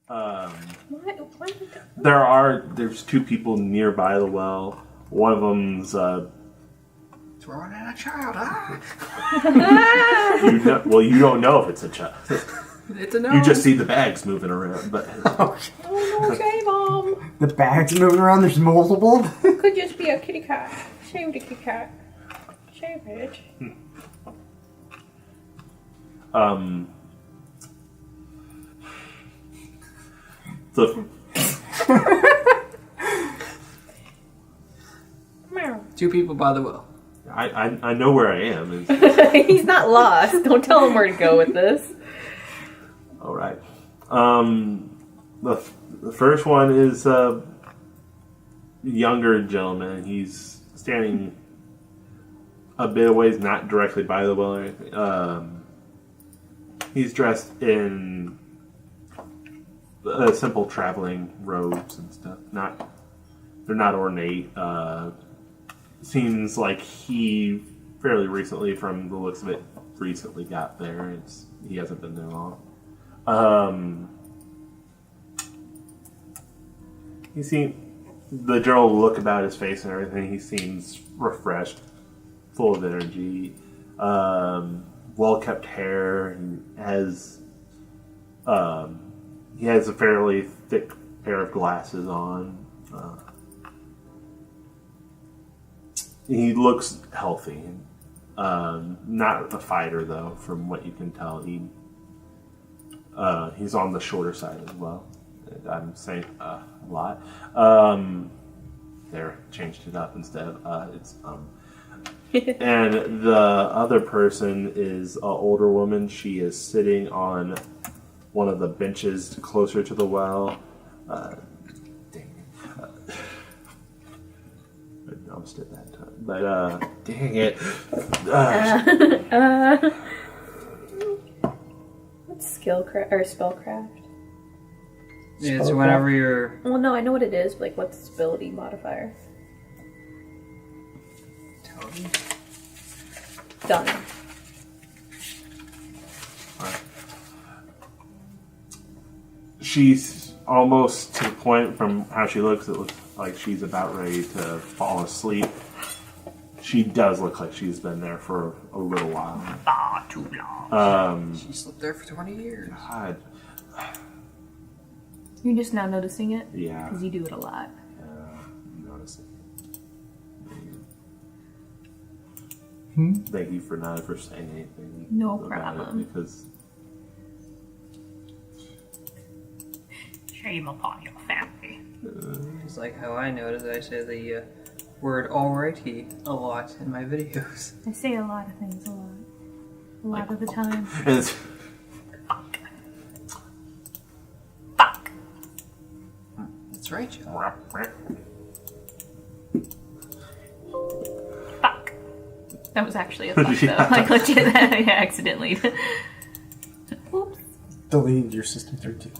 What? There's two people nearby the well. One of them's throwing at a child, you don't know if it's a child. It's a no. You just see the bags moving around, but Oh no, shame, Mom. The bags moving around, there's multiple? Could just be a kitty cat. Shame the kitty cat. Shame it. Meow. Two people by the well. I know where I am. He's not lost. Don't tell him where to go with this. All right. The first one is a younger gentleman. He's standing a bit of ways, not directly by the well or anything. He's dressed in simple traveling robes and stuff. They're not ornate. Seems like he fairly recently, from the looks of it, recently got there. He hasn't been there long. The general look about his face and everything, he seems refreshed, full of energy, well-kept hair. He has a fairly thick pair of glasses on. He looks healthy. Not a fighter, though, from what you can tell. He's on the shorter side as well. I'm saying a lot. There, changed it up instead of it's And the other person is an older woman. She is sitting on one of the benches closer to the well. Dang it. I announced it that time. But, dang it. What's spellcraft? It's whenever you're... Well, no, I know what it is. But like, what's its ability modifier? Tell me. Done. She's almost to the point from how she looks, it looks like she's about ready to fall asleep. She does look like she's been there for a little while. Too long. She slept there for 20 years. God. You're just now noticing it? Yeah. Because you do it a lot. Noticing. Thank you for not ever saying anything. No about problem. it because Shame upon your family. It's like how I noticed I say the word alrighty a lot in my videos. I say a lot of things a lot. A lot of the time. it's, Fuck. That's right, Joe. Fuck. That was actually a fuck though. Like legit, I accidentally. Oops. Deleted your system 32.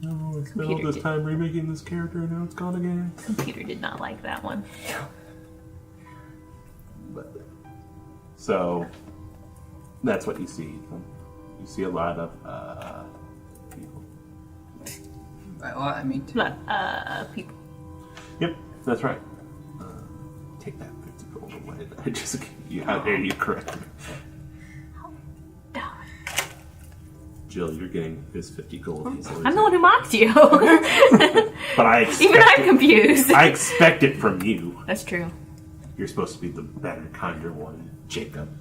no, I spent all Computer this did. time remaking this character and now it's gone again. Computer did not like that one. But, so, that's what you see. You see a lot of people. By a lot, I mean two. But, people. Yep, that's right. Take that 50 gold away. I just gave you. How dare you correct me? Jill, you're getting his 50 gold easily. I'm the one who mocked you. But I expect Even I'm confused. I expect it from you. That's true. You're supposed to be the better, kinder one, Jacob.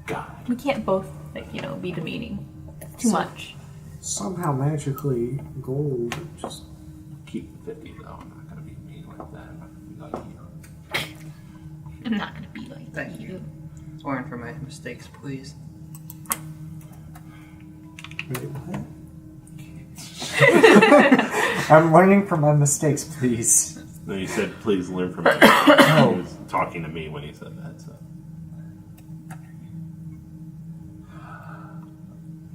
God. We can't both, like, be demeaning. Too much. Somehow magically gold just... Keep the 50 though. I'm not gonna be mean like that. I'm not gonna be like you. I'm not gonna be like Thank you. Learn from my mistakes, please. Wait, what? I'm learning from my mistakes, please. No, you said please learn from me. He was talking to me when he said that. So.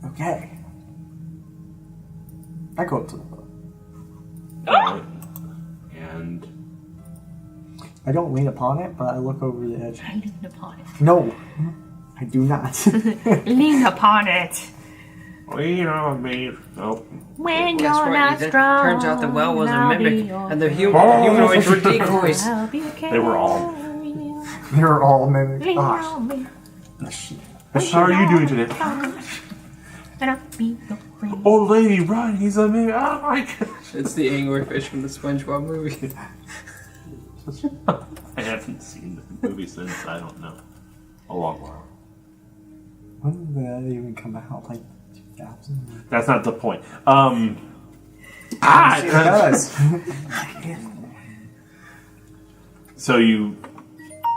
Okay. I go up to the boat. Alright. And I don't lean upon it, but I look over the edge. I lean upon it. No, I do not. Lean upon it. Lean on me. Nope. When Guess you're what, not Ethan? strong, Turns out the well was a I'll be mimic, your and the Oh. humanoids were decoys. I'll be They were all. They're all mimic. Lean Gosh. on me, How are you doing today? and I'll be your friend. Old lady, run! He's a man. Oh my gosh. It's the anglerfish from the SpongeBob movie. I haven't seen the movie since, I don't know, a long while. When did that even come out? Like 2000? That's not the point. It does. So you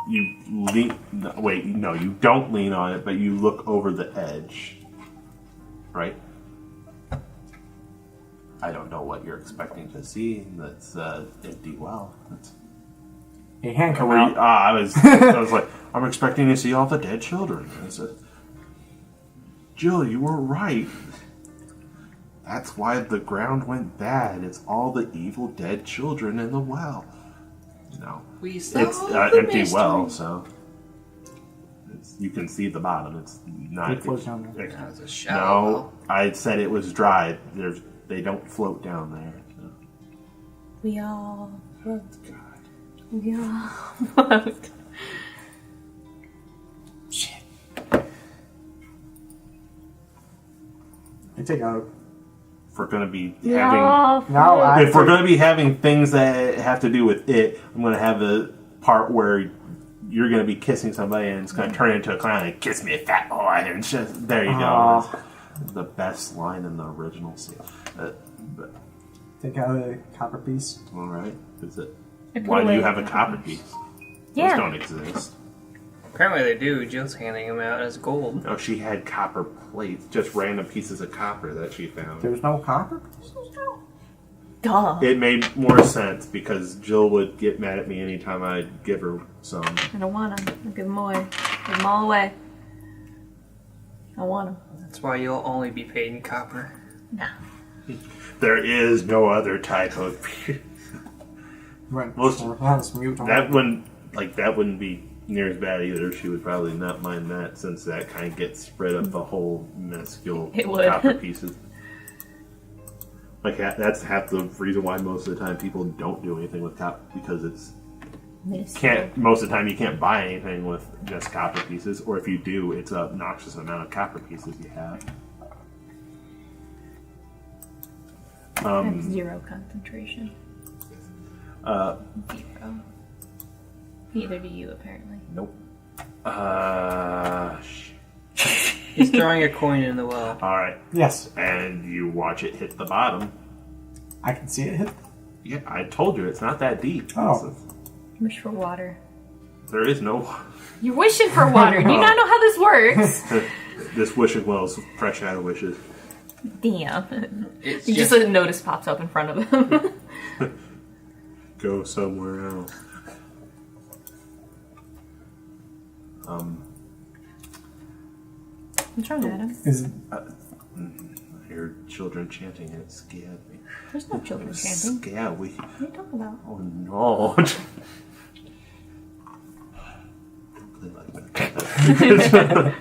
lean. Wait, no, you don't lean on it, but you look over the edge, right? I don't know what you're expecting to see. That's empty well. A hand come Were you- out. I was like, I'm expecting to see all the dead children. I said, Jill, you were right. That's why the ground went bad. It's all the evil dead children in the well. No, We it's solved an the empty mystery. well, so you can see the bottom. It's not. It floats down there. That was a shallow No, well. I said it was dry. They don't float down there. So. We all float. We all float. Shit. I take out. If we're gonna be We having. all No, float. I If we're going to be having things that have to do with it, I'm going to have a part where you're going to be kissing somebody and it's going to turn into a clown and kiss me, fat boy. And it's just, there you go. That's the best line in the original scene. But, Take out a copper piece. all right. Is it? I put Why do away you the have a copper copper piece? Yeah. Those don't exist. Apparently they do. Jill's handing them out as gold. No, she had copper plates, just random pieces of copper that she found. There's no copper pieces? Duh. It made more sense because Jill would get mad at me anytime I'd give her some. I don't want them. I'll give them away. Give them all away. I want them. That's why you'll only be paid in copper. No. There is no other type of. Right. Most- Honest mute. That wouldn't be near as bad either. She would probably not mind that since that kind of gets spread up the whole minuscule It would. copper pieces. Like that's half the reason why most of the time people don't do anything with copper because it's most of the time you can't buy anything with just copper pieces, or if you do, it's an obnoxious amount of copper pieces you have. I have zero concentration. Zero. Neither do you, apparently. Nope. He's throwing a coin in the well. All right, Yes, and you watch it hit the bottom. I can see it hit. Yeah, I told you it's not that deep. Oh. Wish for water. There is no. You're wishing for water. Do you not know how this works? This wishing well is fresh out of wishes. Damn. It's You just a notice pops up in front of him. Go somewhere else. What's wrong, Adam? Is I heard children chanting and it scared me. There's no children chanting. Scared we. What are you talking about? Oh no. Don't play like that.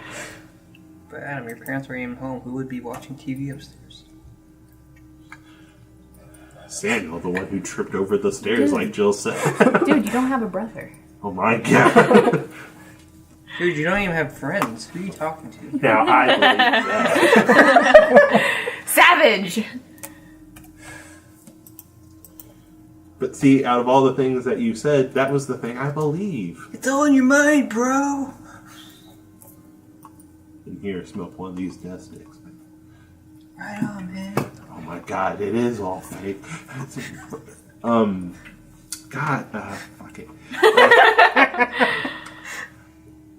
But Adam, your parents are even home. Who would be watching TV upstairs? Samuel, the one who tripped over the stairs, like Jill said. Dude, you don't have a brother. Oh my god. Dude, you don't even have friends. Who are you talking to? Now I believe that. Savage! But see, out of all the things that you said, that was the thing I believe. It's all in your mind, bro. And here, smoke one of these death sticks. Right on, man. Oh my god, it is all fake. God, fuck it.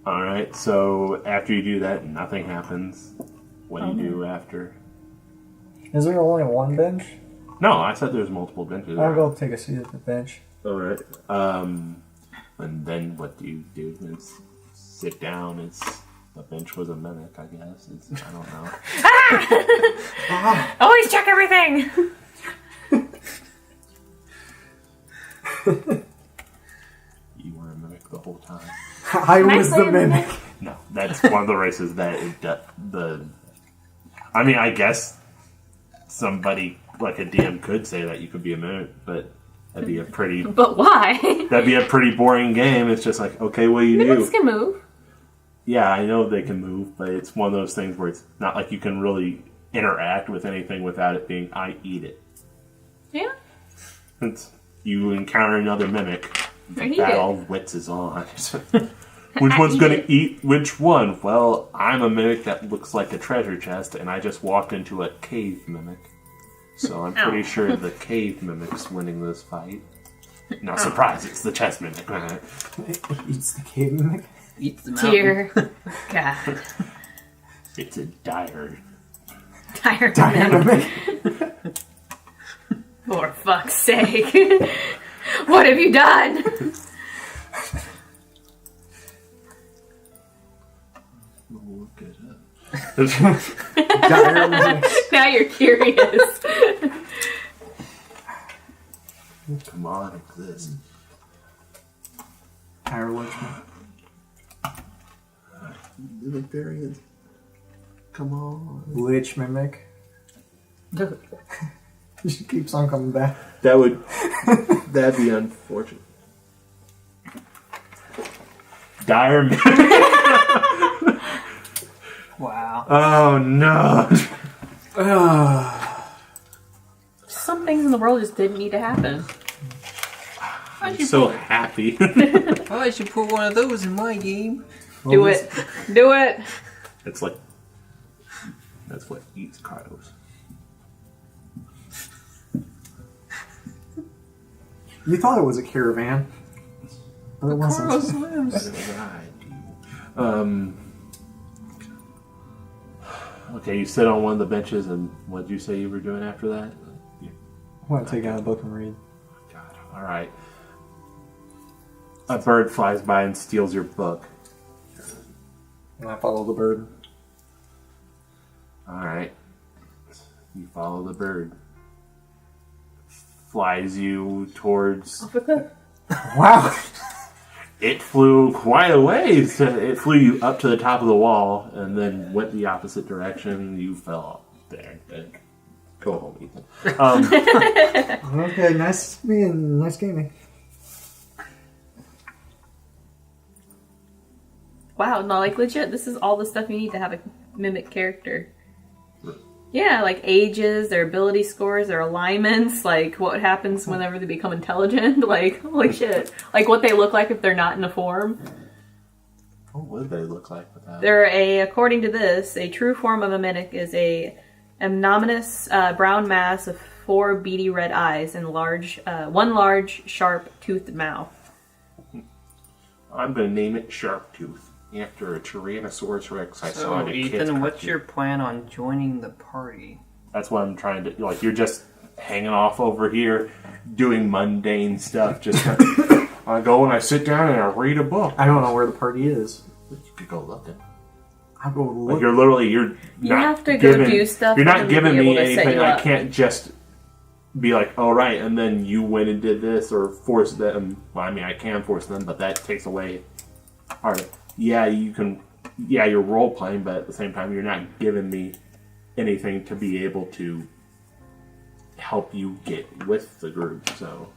Alright, so after you do that, nothing happens. What do you do after? Is there only one bench? No, I said there's multiple benches. I'll go take a seat at the bench. Alright. And then what do you do? Is sit down. The bench was a mimic, I guess. I don't know. Always check everything! You were a mimic the whole time. I was play the a mimic. No, that's one of the races that I mean, I guess somebody like a DM could say that you could be a mimic, but that'd be a pretty But why? that'd be a pretty boring game. It's just like, okay, what do you Mimics do? can move. Yeah, I know they can move, but it's one of those things where it's not like you can really interact with anything without it being, I eat it. Yeah. It's, you encounter another mimic, Or eat battle of wits is on. Which one's going to eat which one? Well, I'm a mimic that looks like a treasure chest, and I just walked into a cave mimic. So I'm pretty sure the cave mimic's winning this fight. Now, surprise, it's the chest mimic. It eats the cave mimic. Eats the mountain. Dear God. It's a dire. Tired Dynamic. For fuck's sake. What have you done? Look it up. Dynamic. Now you're curious. Come on, exist. Tire Lurchman. Mimic variant. Come on. Lich Mimic. She keeps on coming back. That'd be unfortunate. Dire mimic. Wow. Oh no. Some things in the world just didn't need to happen. I'm so happy. I should put one of those in my game. Do it. Do it. It's like that's what eats Carlos. You thought it was a caravan, but it wasn't. Carlos lives. Okay, you sit on one of the benches, and what did you say you were doing after that? I want to take out a book and read. God, all right. A bird flies by and steals your book. And I follow the bird. All right. You follow the bird. Flies you towards. Wow! It flew quite a ways. It flew you up to the top of the wall and then went the opposite direction. You fell off there. Go home, Ethan. Okay, nice being nice gaming. Wow, no, like legit, this is all the stuff you need to have a mimic character. Yeah, like ages, their ability scores, their alignments, like what happens whenever they become intelligent, like holy shit. Like what they look like if they're not in a form. What would they look like without? They're according to this, a true form of a mimic is a amnominous brown mass of 4 beady red eyes and one large, sharp-toothed mouth. I'm going to name it Sharptooth after a Tyrannosaurus Rex I saw in So, a kid's Ethan, what's cartoon. your plan on joining the party? That's what I'm trying to... Like, you're just hanging off over here, doing mundane stuff. Just I go and I sit down and I read a book. I don't know where the party is. You could go looking. I'll go Like, look. you're literally... You're You not have to go giving, do stuff You're for not them to giving be able me to set anything. you I up. can't just be like, oh, right, and then you went and did this or force them. Well, I mean, I can force them, but that takes away part of it. Yeah, you can... Yeah, you're role-playing, but at the same time, you're not giving me anything to be able to help you get with the group, so...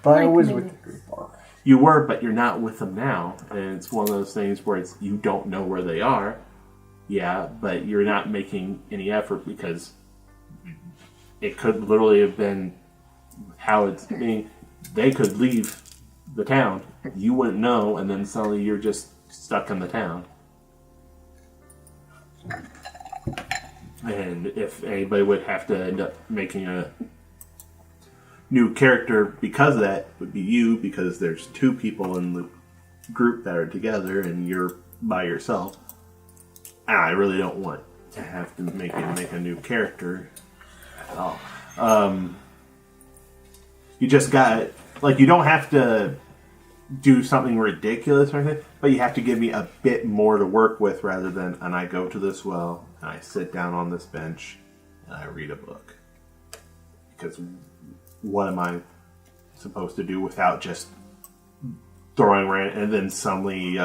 But I was with the group. You were, but you're not with them now, and it's one of those things where it's you don't know where they are. Yeah, but you're not making any effort because it could literally have been how it's... I mean, they could leave the town, you wouldn't know, and then suddenly you're just stuck in the town. And if anybody would have to end up making a new character because of that, would be you, because there's 2 people in the group that are together and you're by yourself. And I really don't want to have to make a new character at all. You just got... Like, you don't have to do something ridiculous or anything, but you have to give me a bit more to work with rather than, and I go to this well, and I sit down on this bench, and I read a book. Because what am I supposed to do without just throwing around, and then suddenly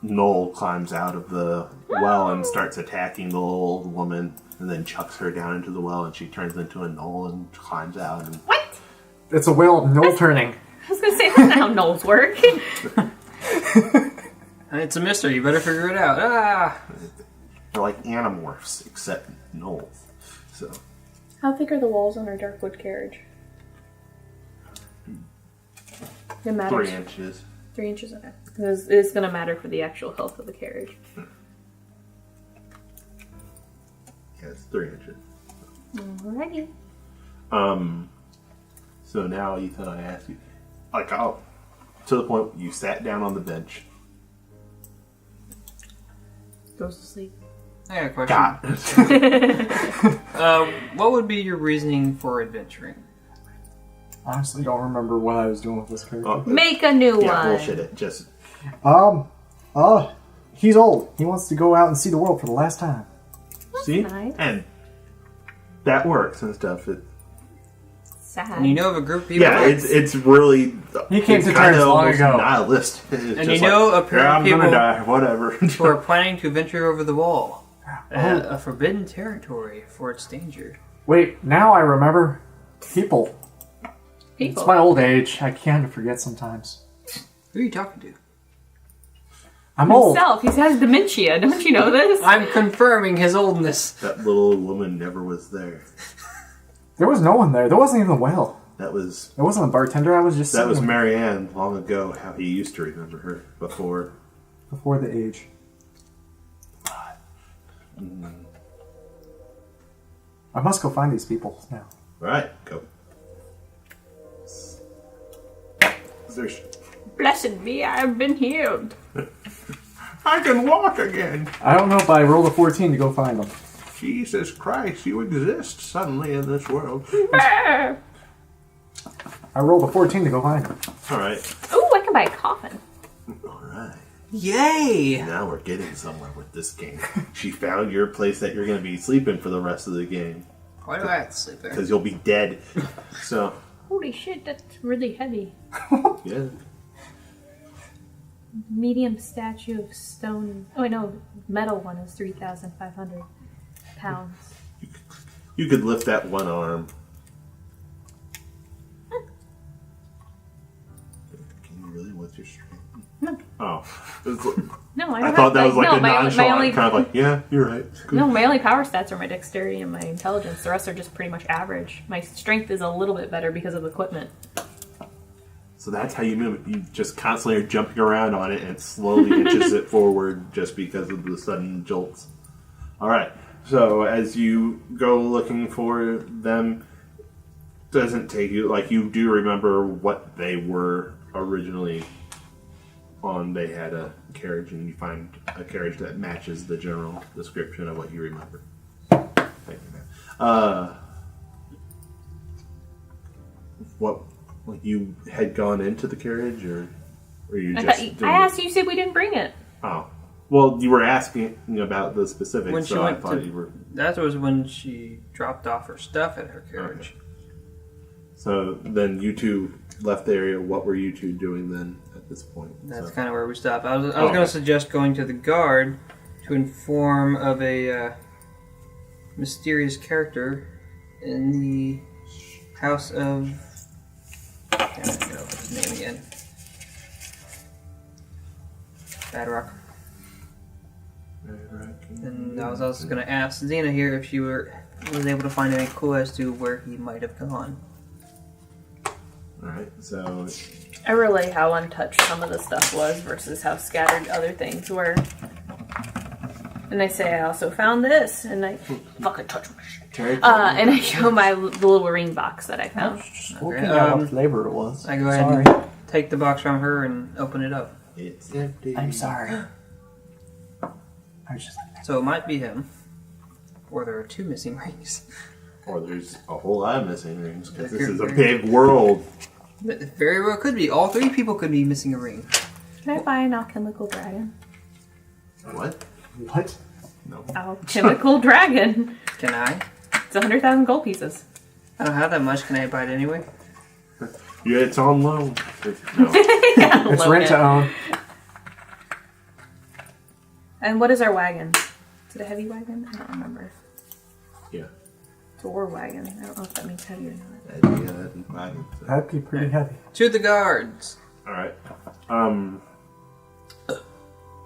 Knoll climbs out of the well and starts attacking the little old woman, and then chucks her down into the well, and she turns into a knoll and climbs out. And What? It's a whale knoll turning. I was gonna say, that's not how gnolls work. It's a mystery. You better figure it out. Ah! they're like animorphs, except gnolls. So How thick are the walls on our Darkwood carriage? It matters. 3 inches. 3 inches, okay. Because it's going to matter for the actual health of the carriage. Yeah, it's 3 inches. Alrighty. So now, Ethan, I ask you, like, to the point you sat down on the bench. Goes to sleep. I got a question. God. What would be your reasoning for adventuring? Honestly, don't remember what I was doing with this character. Make a new Yeah, one. bullshit it. Just He's old. He wants to go out and see the world for the last time. see, nice. and that works and stuff. Sad. And you know of a group of people... Yeah, it's really. He came it's to kinda terms long almost ago. Nihilist. And you know a pair of I'm people gonna die. Whatever. who are planning to venture over the wall. A forbidden territory for its danger. Wait, now I remember. People. People. It's my old age. I can't forget sometimes. Who are you talking to? I'm old. Himself. He has dementia. Don't you know this? I'm confirming his oldness. That little woman never was there. There was no one there. There wasn't even a well. That was There wasn't a bartender. I was just that was sitting Marianne long ago. How he used to remember her before. before the age. I must go find these people now. Right, go. There's. Blessed be, I have been healed. I can walk again. I don't know if I rolled a 14 to go find them. Jesus Christ, you exist suddenly in this world. I rolled a 14 to go find them. All right, Ooh, I can buy a coffin. all right. Yay! Now we're getting somewhere with this game. She found your place that you're going to be sleeping for the rest of the game Why do I have to sleep there? because you'll be dead. So Holy shit, that's really heavy. yeah, Medium statue of stone. Oh, no, metal one is 3,500 pounds. you could lift that one arm. Can you really with your strength? No. Oh, No, I I don't thought that have, was like no, a my nonchalant only, kind of like, yeah, you're right. Good. No, my only power stats are my dexterity and my intelligence. The rest are just pretty much average. My strength is a little bit better because of equipment. So that's how you move it. You just constantly are jumping around on it and it slowly inches it forward just because of the sudden jolts. All right. So as you go looking for them, doesn't take you like you do remember what they were originally on. They had a carriage, and you find a carriage that matches the general description of what you remember. Thank you, man. What? Like you had gone into the carriage, or you just? I asked you, said we didn't bring it. Oh, well, you were asking about the specifics, When she so I went thought to- you were. That was when she dropped off her stuff at her carriage. Okay. So then you two left the area. What were you two doing then at this point? That's So- kind of where we stopped. I was Oh, going to suggest going to the guard to inform of a mysterious character in the house of... I can't know his name again. Bad Rock. And I was also going to ask Xena here if she was able to find any clue as to where he might have gone. Alright, so I relay how untouched some of the stuff was versus how scattered other things were. And I say I also found this, and I fucking touch my shit. Terry, And I show the little ring box that I found. Just looking at what flavor it was. I go ahead Sorry. and take the box from her and open it up. it's empty. I'm sorry. I was just like that. So it might be him. Or there are 2 missing rings. Or there's a whole lot of missing rings because There this could is a be. big world. It very well could be. All 3 people could be missing a ring. Can I buy an alchemical dragon? What? What? No. Alchemical dragon. Can I? It's 100,000 gold pieces. I don't have that much. Can I buy it anyway? Yeah, it's on loan. No. It's Loan rent it. to own. And what is our wagon? Is it a heavy wagon? I don't remember. Yeah. It's a war wagon. I don't know if that means heavy or not. That'd be fine. That'd be pretty heavy. To the guards. Alright.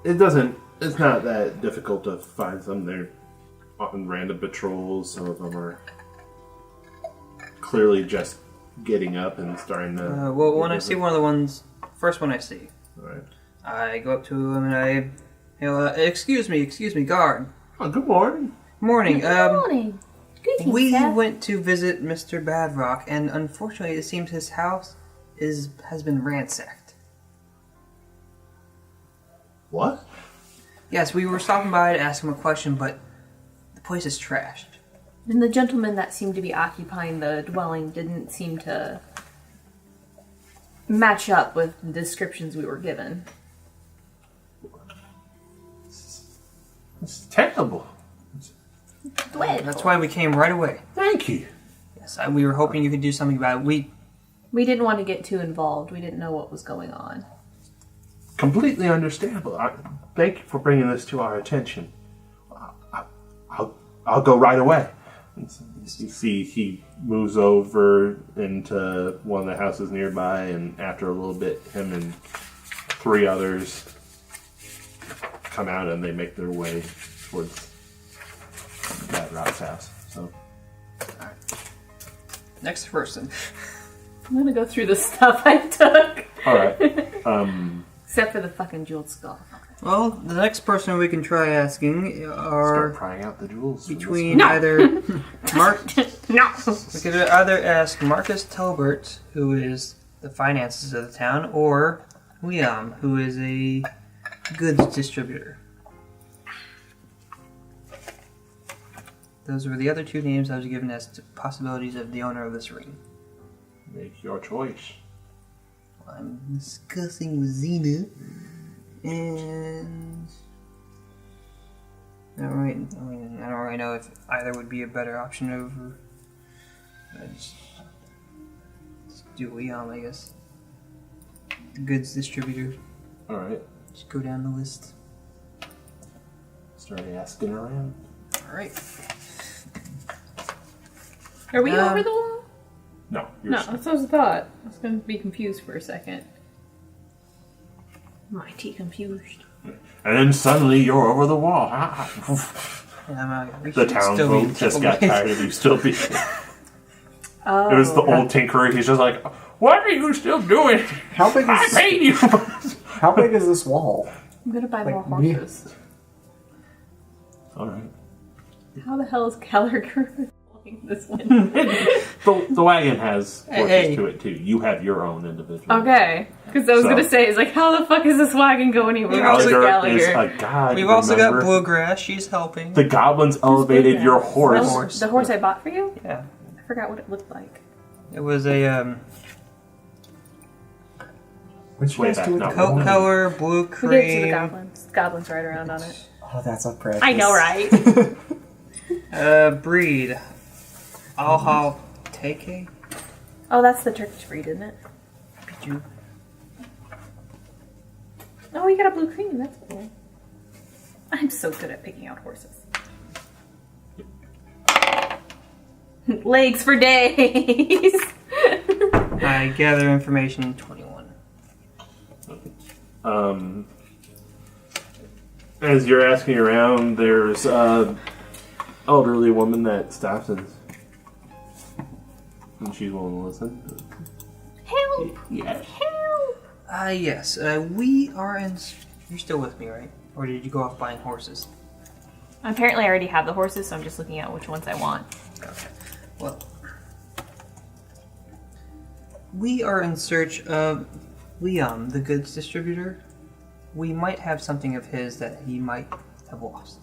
It's not that difficult to find some. They're on random patrols. Some of them are clearly just getting up and starting to... Well, when I see one of the ones, first one I see, Alright. I go up to him and I, excuse me, guard. Oh, good morning. Morning. Good morning. Greetings, We sir. went to visit Mr. Badrock, and unfortunately, it seems his house has been ransacked. What? Yes, we were stopping by to ask him a question, but the place is trashed. And the gentleman that seemed to be occupying the dwelling didn't seem to match up with the descriptions we were given. It's terrible. That's why we came right away. Thank you. Yes, we were hoping you could do something about it. We didn't want to get too involved. We didn't know what was going on. Completely understandable. Thank you for bringing this to our attention. I'll go right away. You see, he moves over into one of the houses nearby, and after a little bit, him and 3 others come out, and they make their way towards that Rock's house. So, Next person. I'm gonna go through the stuff I took. all right. Except for the fucking jeweled skull. Well, the next person we can try asking are Start prying out the jewels. from this between No. either Mark. No! We could either ask Marcus Talbert, who is the finances of the town, or Liam, who is a goods distributor. Those were the other 2 names I was given as to possibilities of the owner of this ring. Make your choice. I'm discussing with Xena, and I don't really know if either would be a better option over. I just do Liam, I guess. The goods distributor. All right. Just go down the list. Start asking around. All right. Are we over the wall? No. You're No, that's what I thought. I was gonna be confused for a second. Mighty confused. And then suddenly you're over the wall. Yeah, we The should still be townsfolk just a got couple tired of you still being. Oh. It was the old tinkerer. He's just like, "What are you still doing? How big I is paid you." how big is this wall? I'm gonna buy more Like me? horses. All right. How the hell is Gallagher blowing this wind? The wagon has horses Hey. to it too. You have your own individual. Okay, because I was So- gonna say, it's like, how the fuck is this wagon going anywhere? We've Where's also- Gallagher is Gallagher? a god. We've also got remember? Bluegrass. She's helping. The goblins elevated your horse. Horse. The horse I bought for you? Yeah. I forgot what it looked like. It was a What'd you Way guys back, do with not the coat wall? color, blue We gave it to the cream. goblins. The goblins ride around on it. Oh, that's a practice. I know, right? Breed. Alhal Teke? Oh, that's the Turkish breed, isn't it? Piju. Oh, you got a blue cream. That's cool. I'm so good at picking out horses. Legs for days. I gather information 21. As you're asking around, there's an elderly woman that stops and she's willing to listen. Help! Yes. Help! Yes. We are in. You're still with me, right? Or did you go off buying horses? Apparently, I already have the horses, so I'm just looking at which ones I want. Okay. Well, we are in search of Liam, the goods distributor. We might have something of his that he might have lost.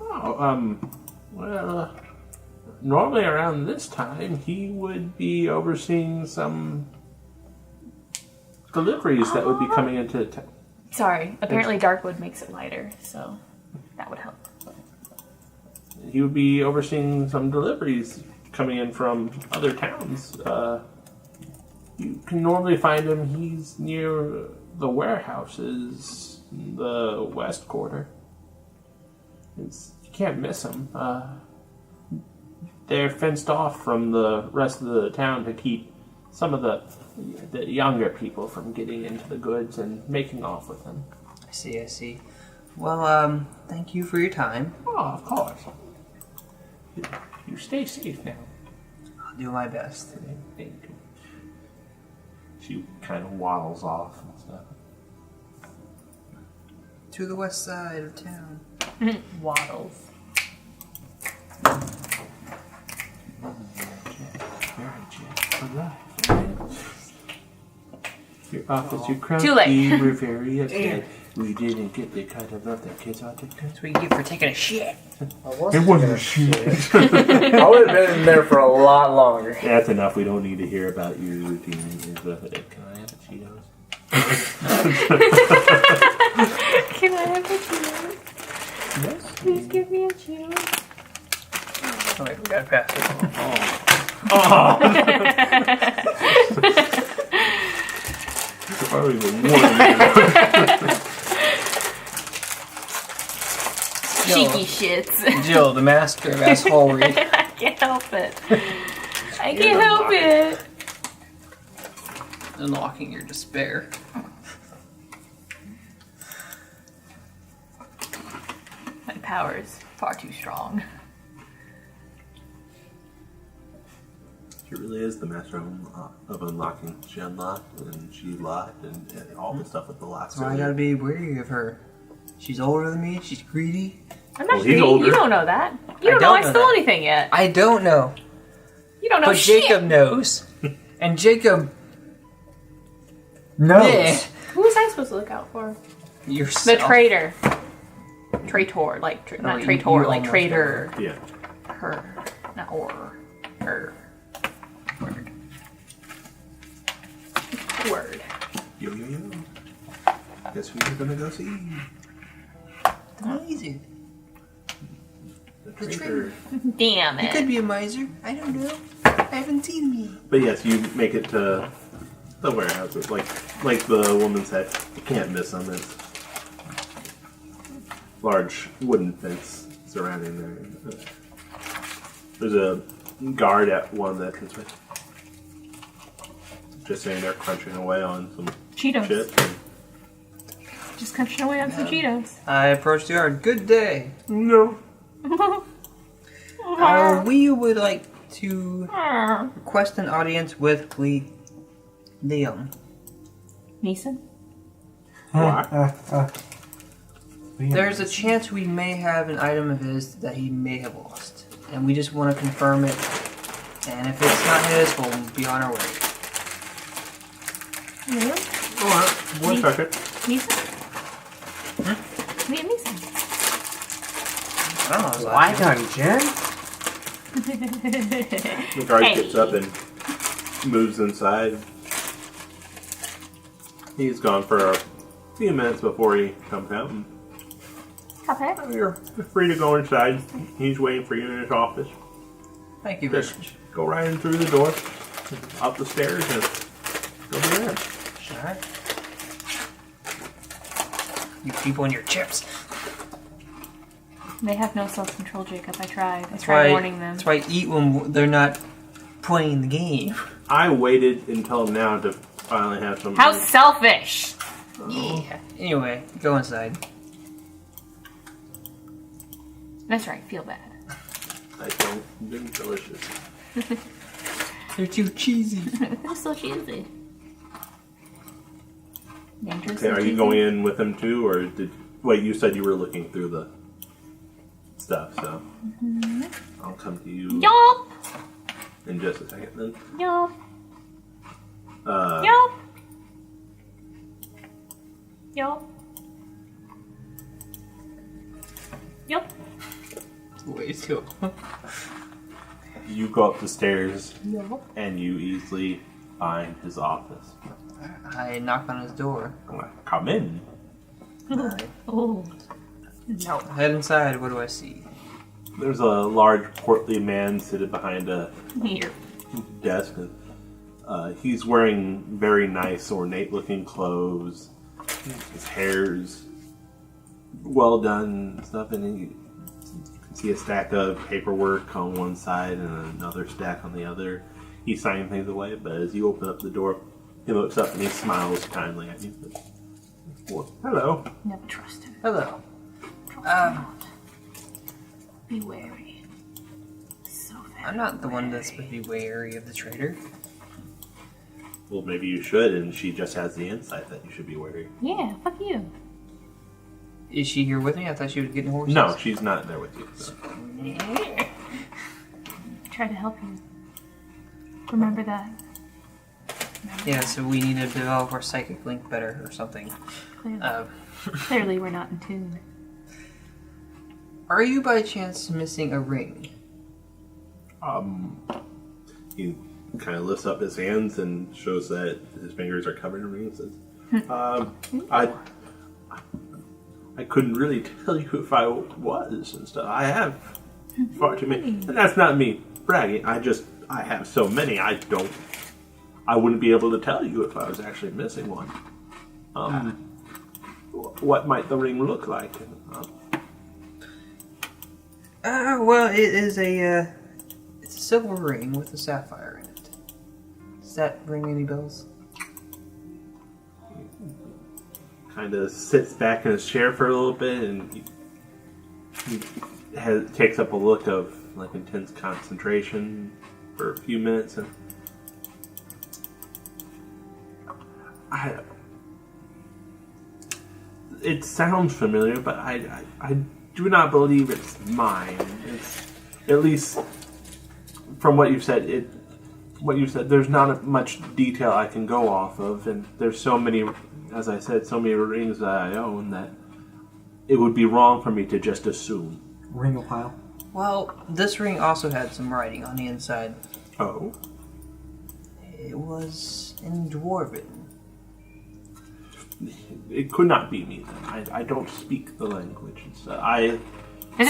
Oh, well, normally around this time, he would be overseeing some deliveries that would be coming into town. Sorry, apparently Darkwood makes it lighter, so that would help. He would be overseeing some deliveries coming in from other towns. You can normally find him. He's near the warehouses the west quarter. You can't miss them. They're fenced off from the rest of the town to keep some of the younger people from getting into the goods and making off with them. I see. Well, thank you for your time. Oh, of course. You stay safe now. I'll do my best. Thank you. She kind of waddles off and stuff. To the west side of town. Waddles. Your officer Krusty, Too late. we're very upset. We didn't get the kind of love that kids ought to get. That's what you get for taking a shit. It wasn't a shit. I would have been in there for a lot longer. That's enough. We don't need to hear about your routine. Can I have a Cheetos? Can I have a Cheetos? Yes. Please give me a Cheetos. Oh, wait, we gotta pass it. I don't even want Cheeky shits. Jill, the master of assholery. I can't help it. I can't help it. Unlocking your despair. My power is far too strong. She really is the master of unlocking. She unlocked and she locked and all the stuff with the locks. So I gotta be wary of her. She's older than me. She's greedy. I'm not Well, he's greedy. older. You don't know that. You I don't know don't I know stole that. anything yet. I don't know. You don't know But shit. Jacob knows. And Jacob... No. Yeah. Who was I supposed to look out for? Yourself. The traitor. Traitor. Like, not you- traitor, you like almost traitor. Yeah. Her. Not or. Her. Word. Word. Yo. Guess who you're gonna go see? Miser. The The traitor. Damn He could it. be a miser. I don't know. I haven't seen him yet. But yes, you make it to the warehouse. It's like the woman said, you can't miss them. It's large wooden fence surrounding there. There's a guard at one that can switch. Just sitting there crunching away on some Cheetos. shit. Just crunching away on some Cheetos. I approached the yard. Good day. No. We would like to request an audience with Liam. Neeson? Why? There's a chance we may have an item of his that he may have lost. And we just want to confirm it. And if it's not his, we'll be on our way. Liam? Alright, one second. Neeson? Liam Neeson. I don't know his Why last name. dungeon? The guard Hey. gets up and moves inside. He's gone for a few minutes before he comes out. And Cuphead? you're free to go inside. He's waiting for you in his office. Thank you very Just much. go right in through the door, up the stairs, and go there. Alright. You people and your chips. They have no self-control, Jacob. I tried. I That's tried why, warning them. That's why I eat when they're not playing the game. I waited until now to finally have some. How selfish! Yeah. Anyway, go inside. That's right, feel bad. I don't. They're delicious. They're too cheesy. What's so cheesy? Dangerous. Okay, are you going in with him too, or did? Wait, you said you were looking through the stuff, so I'll come to you Yup! in just a second. Then. Yup! Uh, Yup! Yup! Yup! Way too. You go up the stairs Yup! and you easily find his office. I knock on his door. I'm like, come in. Oh. No. Head inside. What do I see? There's a large, portly man sitting behind a Here. desk. He's wearing very nice, ornate-looking clothes. His hair's well done stuff, and you can see a stack of paperwork on one side and another stack on the other. He's signing things away, but as you open up the door, he looks up and he smiles kindly at you. Well, hello. Never trust him. Hello. Trust him not. Be wary. So very I'm not the one that's supposed to be wary of the traitor. Well, maybe you should, and she just has the insight that you should be wary. Yeah, fuck you. Is she here with me? I thought she was getting horses. No, she's not there with you. So. Try to help you. Remember that. Yeah, so we need to develop our psychic link better or something. Clearly, clearly we're not in tune. Are you by chance missing a ring? He kind of lifts up his hands and shows that his fingers are covered in rings. I couldn't really tell you if I was and stuff. I have far too many, and that's not me bragging. I have so many. I wouldn't be able to tell you if I was actually missing one. What might the ring look like? Well, it is it's a silver ring with a sapphire in it. Does that ring any bells? Kind of sits back in his chair for a little bit, and he takes up a look of like intense concentration for a few minutes, and it sounds familiar, but I do not believe it's mine. It's, at least from what you've said, there's not much detail I can go off of, and there's so many, as I said, so many rings that I own that it would be wrong for me to just assume. Ring a pile. Well, this ring also had some writing on the inside. Oh? It was in Dwarven. It could not be me then. I don't speak the language. It's a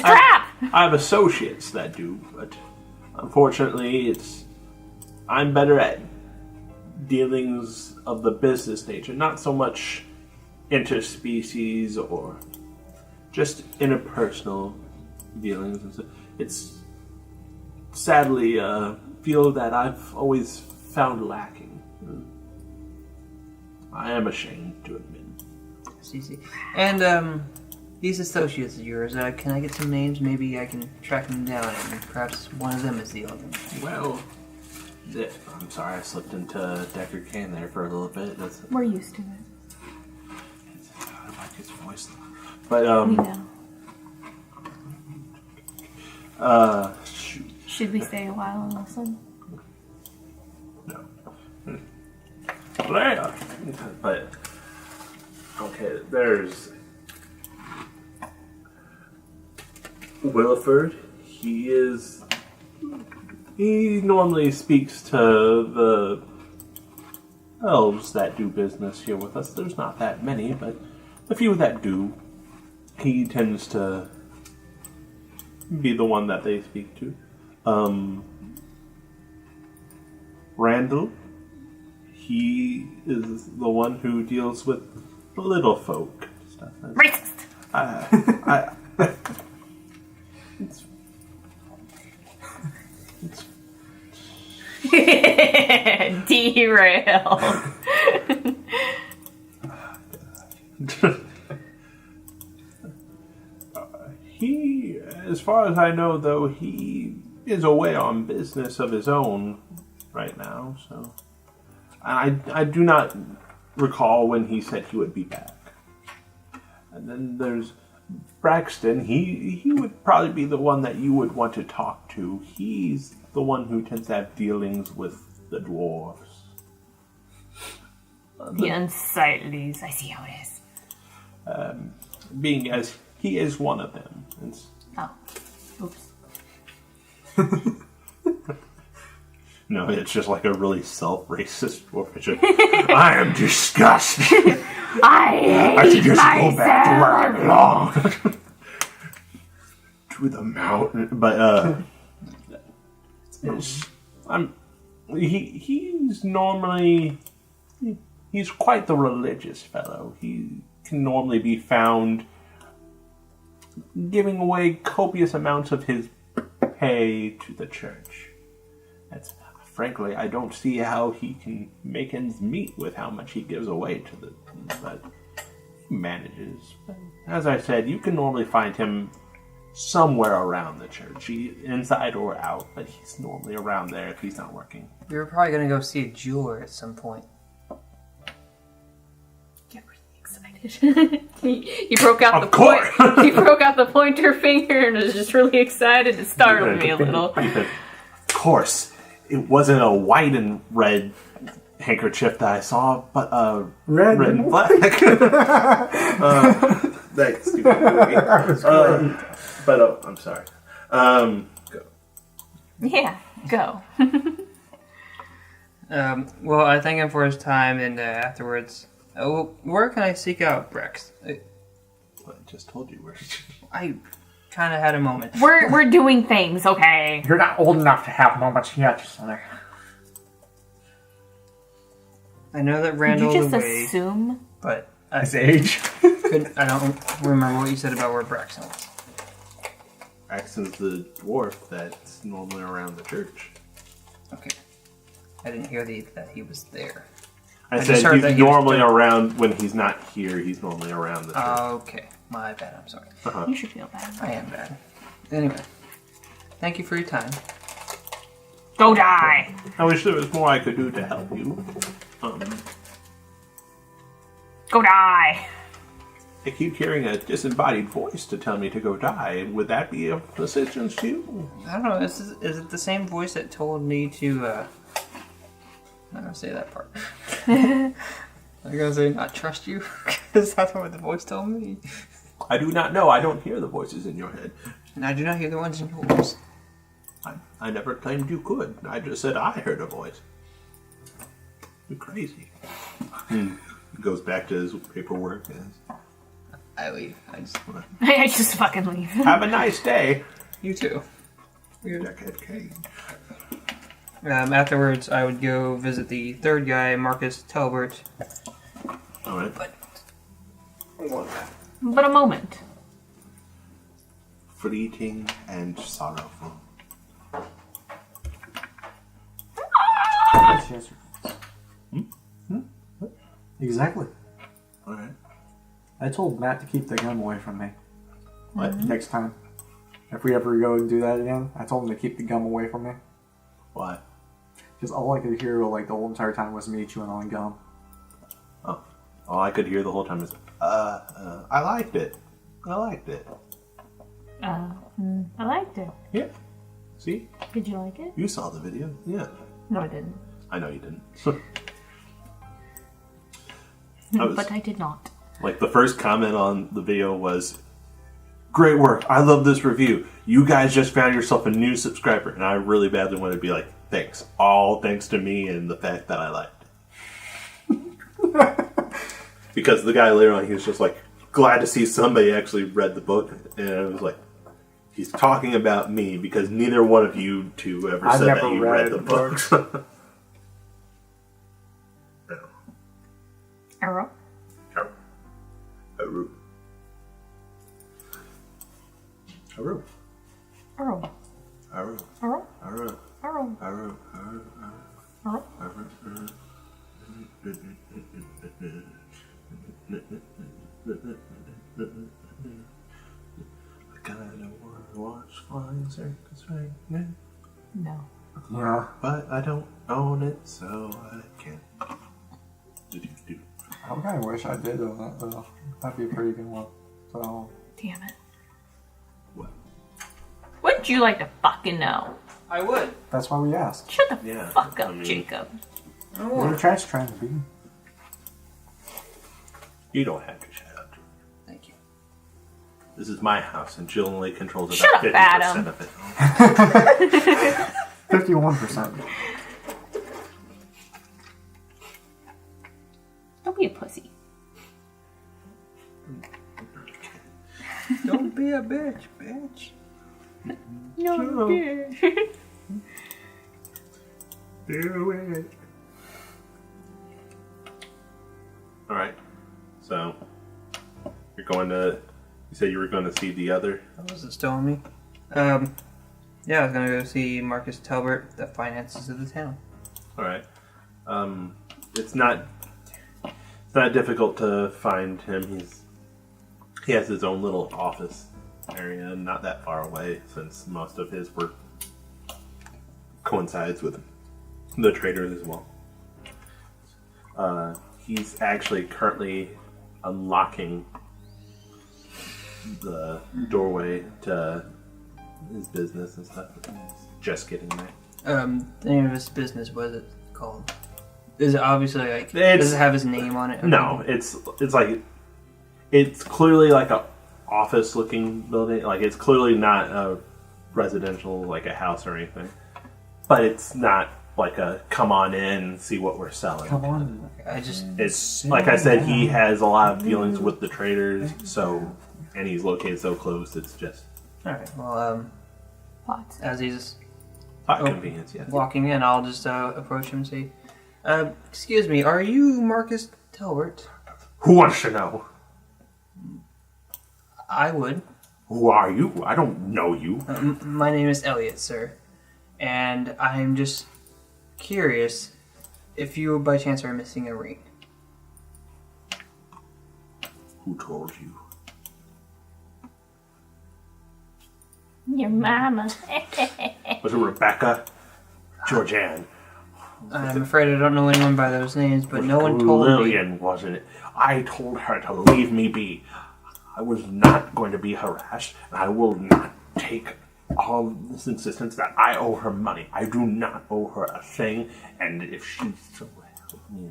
trap! I have associates that do, but unfortunately I'm better at dealings of the business nature, not so much interspecies or just interpersonal dealings. And so it's sadly a field that I've always found lacking. I am ashamed to admit. See. And these associates of yours, can I get some names? Maybe I can track them down, and perhaps one of them is the other. Well, I'm sorry, I slipped into Decker Kane there for a little bit. We're used to it. I don't like his voice, but We know. shoot. Should we stay a while and listen? No. Leia. But okay, there's Williford. He normally speaks to the elves that do business here with us. There's not that many, but the few that do, he tends to be the one that they speak to. Randall, he is the one who deals with the little folk stuff. Racist! Derail. He, as far as I know, though, he is away on business of his own right now, so I do not recall when he said he would be back. And then there's Braxton. He would probably be the one that you would want to talk to. He's the one who tends to have dealings with the dwarves. The unsightlies. I see how it is. Being as he is one of them. Oh. Oops. No, it's just like a really self-racist dwarf. It's just, I am disgusted. I should just go back to where I belong. To the mountain. But, he's normally, he's quite the religious fellow. He can normally be found giving away copious amounts of his pay to the church. That's frankly, I don't see how he can make ends meet with how much he gives away to the. But he manages. As I said, you can normally find him somewhere around the church, inside or out. But he's normally around there if he's not working. We were probably gonna go see a jeweler at some point. Get really excited. He broke out Of the course! He broke out the pointer finger and was just really excited. It startled me a little. Of course, it wasn't a white and red handkerchief that I saw, but Red and and black. That stupid movie. But I'm sorry. Go. Yeah, go. Well, I thank him for his time, and afterwards, where can I seek out Brex? I just told you where. I kind of had a moment. We're doing things, okay? You're not old enough to have moments yet, son. I know that Did Randall's you just away, assume? but His age. I don't remember what you said about where Braxton was. Axon's the dwarf that's normally around the church. Okay. I didn't hear that he was there. I just said heard that he's he was normally there. around when he's not here. He's normally around the church. Okay. My bad. I'm sorry. You should feel bad. I am bad. Anyway. Thank you for your time. Go die! I wish there was more I could do to help you. Go die! I keep hearing a disembodied voice to tell me to go die. Would that be of assistance to you? I don't know. Is it the same voice that told me to, I'm not going to say that part. I'm going to say not trust you, because that's what the voice told me. I do not know. I don't hear the voices in your head. And I do not hear the ones in yours. I never claimed you could. I just said I heard a voice. You're crazy. Goes back to his paperwork. I leave. I just fucking leave. Have a nice day. You too. Deckhead Kane. Afterwards, I would go visit the third guy, Marcus Talbert. All right. But a moment. Fleeting and sorrowful. Yes. Exactly. All right. I told Matt to keep the gun away from me. What? Next time. If we ever go and do that again, I told him to keep the gum away from me. Why? Because all I could hear like the whole entire time was me chewing on gum. Oh. All I could hear the whole time is, I liked it. I liked it. I liked it. Yeah. See? Did you like it? You saw the video. Yeah. No, I didn't. I know you didn't. But I did not. Like, the first comment on the video was, great work. I love this review. You guys just found yourself a new subscriber. And I really badly wanted to be like, thanks. All thanks to me and the fact that I liked it. Because the guy later on, he was just like, glad to see somebody actually read the book. And I was like, he's talking about me because neither one of you two ever I've said that never you read read the the books. Arrow? Haru. Haru. Arrow. Haru. Arrow. Haru. Arrow. Haru. Haru. Arrow. I kinda wanna watch Flying Circus right now, No. Yeah. but I don't own it, so I can't. I kind of wish I did own that though. That'd be a pretty good one. So. Damn it. What? Wouldn't you like to fucking know? I would. That's why we asked. Shut the Yeah, fuck up, I mean- Jacob. I What are would. you trying to be? You don't have to shut up. Thank you. This is my house, and Jill only controls Shut about up, 50% Adam. of it. 51%. Don't be a pussy. Don't be a bitch, bitch. No, dear. Do it. Alright. So, you're going to You said you were going to see the other. Oh, was it still on me? Yeah, I was gonna go see Marcus Talbert, the finances of the town. All right. It's not difficult to find him. He has his own little office area, not that far away, since most of his work coincides with the traders as well. He's actually currently unlocking the doorway to his business and stuff. He's just getting there. The name of his business, what is it called? Is it obviously like, It's- does it have his name on it? No, it's like, it's clearly like a office looking building. Like, it's clearly not a residential, like a house or anything. But it's not like a come on in, see what we're selling. Come on. I just, It's like I said, he has a lot of dealings with the traders, so, and he's located so close. It's just alright, well, Lots. as he's hot Oh. convenience. Yeah. walking in, I'll just approach him and say, excuse me, are you Marcus Talbert? Who wants to know? I would. Who are you? I don't know you. My name is Elliot, sir. And I'm just curious if you by chance are missing a ring. Who told you? Your mama. Was it Rebecca? Georgianne? I'm afraid I don't know anyone by those names, but no one told me. Lillian, wasn't it? I told her to leave me be. I was not going to be harassed, and I will not take all this insistence that I owe her money. I do not owe her a thing, and if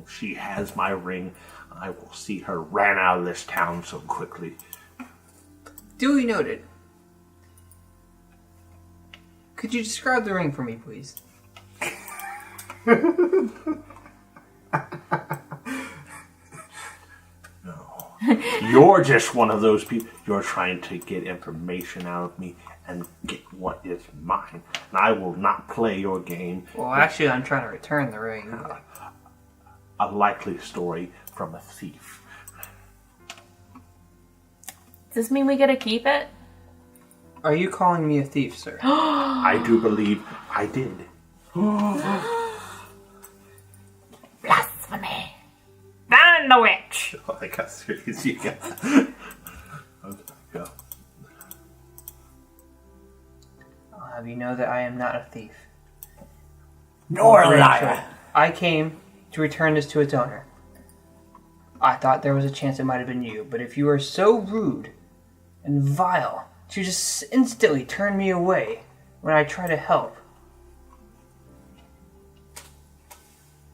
she has my ring, I will see her ran out of this town so quickly. Duly noted. Could you describe the ring for me, please? No. You're just one of those people. You're trying to get information out of me and get what is mine. And I will not play your game. Well, actually, I'm trying to return the ring. A likely story from a thief. Does this mean we get to keep it? Are you calling me a thief, sir? I do believe I did. Blasphemy. Ban the witch. Oh, I got serious. You got. Okay, go. I'll have you know that I am not a thief. Nor a Very liar. short. I came to return this to its owner. I thought there was a chance it might have been you, but if you are so rude and vile to just instantly turn me away when I try to help,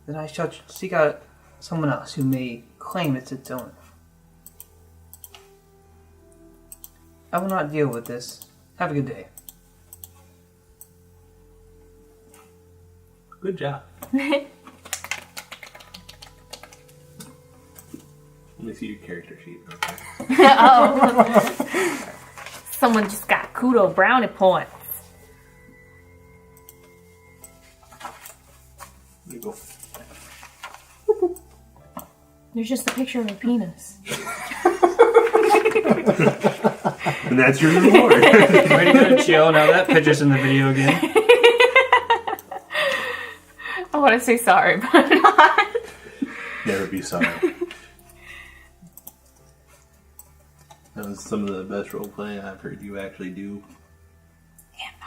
then I shall seek out someone else who may claim it's its owner. I will not deal with this. Have a good day. Good job. Let me see your character sheet. Okay. Oh. Someone just got kudo brownie points. There you go. There's just a picture of a penis. And that's your reward. Way to go, chill. Now that picture's in the video again. I want to say sorry, but I'm not. Never be sorry. That was some of the best role playing I've heard you actually do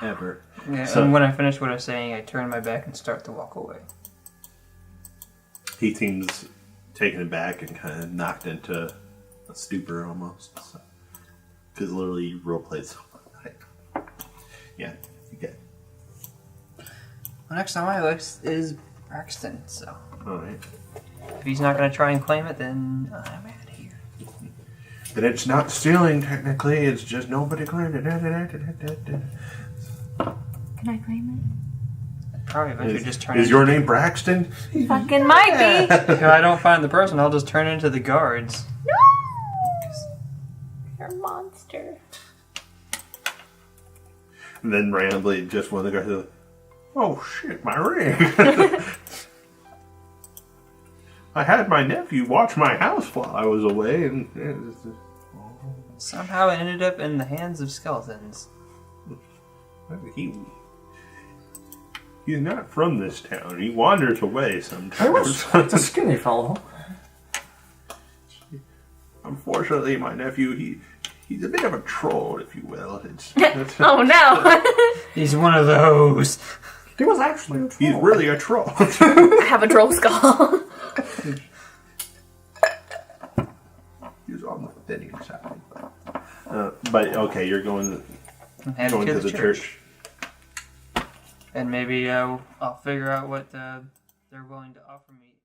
ever. Yeah, So- and when I finish what I was saying, I turn my back and start to walk away. He seems taken aback and kind of knocked into a stupor almost. Because literally role plays. Yeah, you get it. Well, next on my list is Braxton, so Alright. if he's not going to try and claim it, then I'm out of here. Then it's not stealing technically, it's just nobody claimed it. Can I claim Probably eventually just turn Is your name Braxton? it? Fucking might be. If I don't find the person, I'll just turn into the guards. No! You're a monster. And then randomly just one of the guys is like, oh shit, my ring. I had my nephew watch my house while I was away and it was just, Somehow it ended up in the hands of skeletons. He's not from this town. He wanders away He sometimes. was quite a skinny fellow. Unfortunately, my nephew, he's a bit of a troll, if you will. Oh no! He's one of those. He was actually a troll. He's really a troll. I have a troll skull. He's on the thinning side. But okay, you're going to the church. And maybe I'll figure out what they're willing to offer me.